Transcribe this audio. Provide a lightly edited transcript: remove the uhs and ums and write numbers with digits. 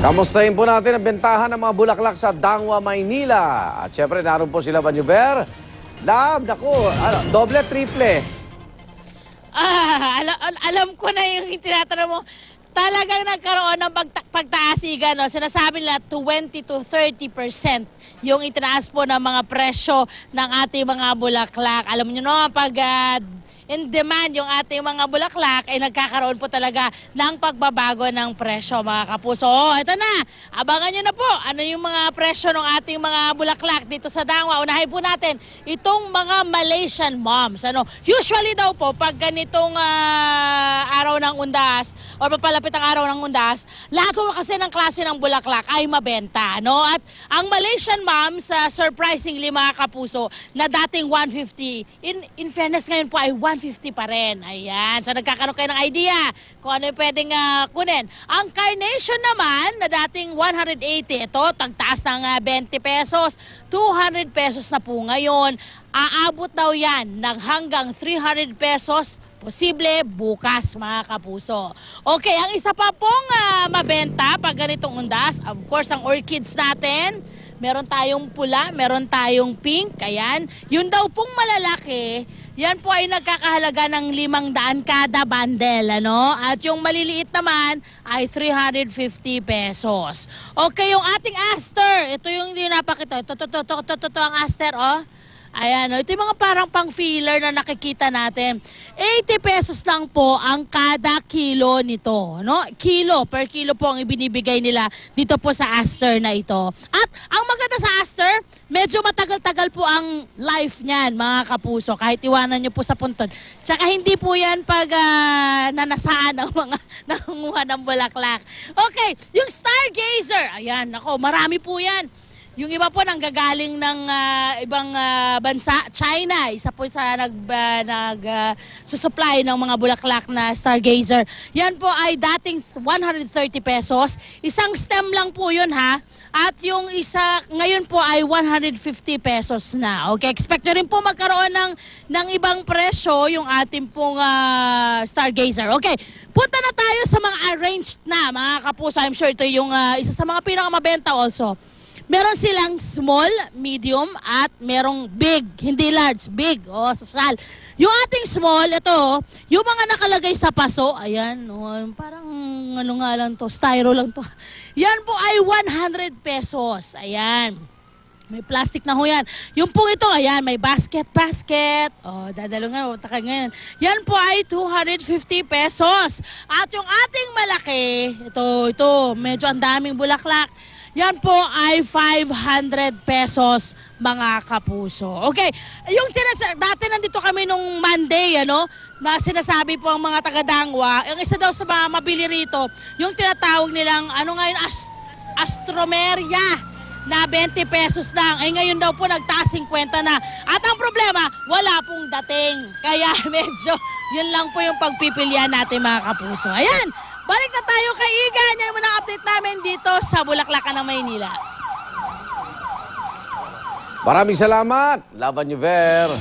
Kamustahin po natin ang bentahan ng mga bulaklak sa Dangwa, Maynila. At syempre, naroon po sila, Banyuber. Lab, naku, doble, triple. Alam ko na yung tinatanong mo. Talagang nagkaroon ng pagtaasigan. No? Sinasabi nila 20 to 30% yung itinaas po ng mga presyo ng ating mga bulaklak. Alam niyo no, pag in demand yung ating mga bulaklak ay nagkakaroon po talaga ng pagbabago ng presyo mga kapuso. Ito na, abangan nyo na po ano yung mga presyo ng ating mga bulaklak dito sa Dangwa. Unahin po natin itong mga Malaysian moms. Usually daw po pag ganitong araw ng undas o papalapit ang araw ng undas, lahat po kasi ng klase ng bulaklak ay mabenta. No? At ang Malaysian moms, surprisingly mga kapuso, na dating 150, in fairness ngayon po ay 150 pa rin. Ayan. So nagkakaroon kayo ng idea kung ano yung pwedeng kunin. Ang carnation naman na dating 180, ito tagtaas ng 20 pesos, 200 pesos na po ngayon. Aabot daw yan ng hanggang 300 pesos. Posible bukas mga kapuso. Okay, ang isa pa pong mabenta pag ganitong undas, of course ang orchids natin. Meron tayong pula, meron tayong pink, ayan. Yun daw pong malalaki, yan po ay nagkakahalaga ng 500 kada bundle, ano? At yung maliliit naman ay 350 pesos. Okay, yung ating aster, ito yung hindi napakita. Ito ang aster, oh. Ayan, ito yung mga parang pang-filler na nakikita natin. 80 pesos lang po ang kada kilo nito. No? Per kilo po ang ibinibigay nila dito po sa aster na ito. At ang maganda sa aster, medyo matagal-tagal po ang life niyan, mga kapuso. Kahit iwanan nyo po sa puntod. Tsaka hindi po yan pag nanasaan ng mga nangunguha ng bulaklak. Okay, yung Stargazer. Ayan, ako, marami po yan. Yung iba po nanggagaling ng ibang bansa, China, isa po sa susupply ng mga bulaklak na Stargazer. Yan po ay dating 130 pesos. Isang stem lang po yun ha. At yung isa ngayon po ay 150 pesos na. Okay, expect nyo rin po magkaroon ng ibang presyo yung ating pong Stargazer. Okay, punta na tayo sa mga arranged na mga kapuso. I'm sure ito yung isa sa mga pinakamabenta also. Meron silang small, medium, at merong big. Hindi large, big. O, social. Yung ating small, ito, yung mga nakalagay sa paso, ayan, parang ano nga lang to, styro lang to. Yan po ay 100 pesos. Ayan. May plastic na ho yan. Yung po ito, ayan, may basket. O, dadalo nga, taka ngayon. Yan po ay 250 pesos. At yung ating malaki, ito, medyo ang daming bulaklak. Yan po ay 500 pesos mga kapuso. Okay, yung dati nandito kami nung Monday, na sinasabi po ang mga taga-Dangwa, yung isa daw sa mga mabili rito, yung tinatawag nilang, Astromeria na 20 pesos lang. Ngayon daw po nagtaas 50 na. At ang problema, wala pong dating. Kaya medyo, yun lang po yung pagpipilian natin mga kapuso. Ayan! Balik na tayo kay Igan. Yan muna ang update namin dito sa Bulaklakan ng Maynila. Maraming salamat, Laban Ver.